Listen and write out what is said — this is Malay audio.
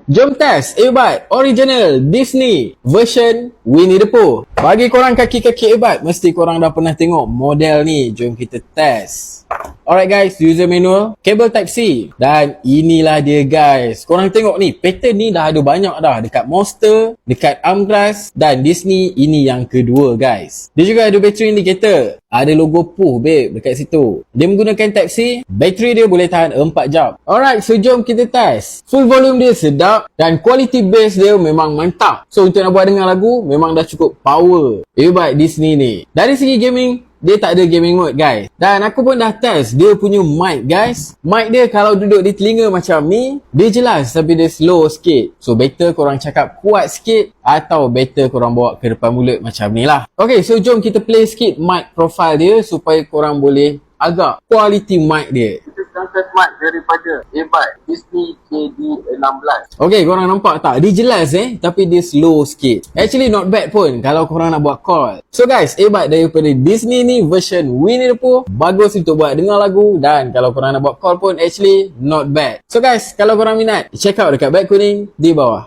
Jom test earbud original Disney version Winnie the Pooh. Bagi korang kaki-kaki earbud, mesti korang dah pernah tengok model ni. Jom kita test. Alright guys, user manual, kabel type C. Dan inilah dia guys. Korang tengok ni, pattern ni dah ada banyak dah. Dekat Monster, dekat Armglass dan Disney, ini yang kedua guys. Dia juga ada battery indicator. Ada logo Pooh babe dekat situ. Dia menggunakan type C. Bateri dia boleh tahan 4 jam. Alright, so jom kita test. Full volume dia sedap dan quality bass dia memang mantap. So untuk nak buat dengar lagu, memang dah cukup power earbud Disney ni. Dari segi gaming, dia tak ada gaming mode guys. Dan aku pun dah test dia punya mic guys. Mic dia kalau duduk di telinga macam ni, dia jelas tapi dia slow sikit. So better korang cakap kuat sikit atau better korang bawa ke depan mulut macam ni lah. Okay, so jom kita play sikit mic profile dia supaya korang boleh agak quality mic dia. Standard mic daripada earbud Disney KD16. Okay, korang nampak tak? Dia jelas tapi dia slow sikit. Actually not bad pun kalau korang nak buat call. So guys, earbud daripada Disney ni version Winnie the Pooh bagus untuk buat dengar lagu. Dan kalau korang nak buat call pun actually not bad. So guys, kalau korang minat, check out dekat beg kuning di bawah.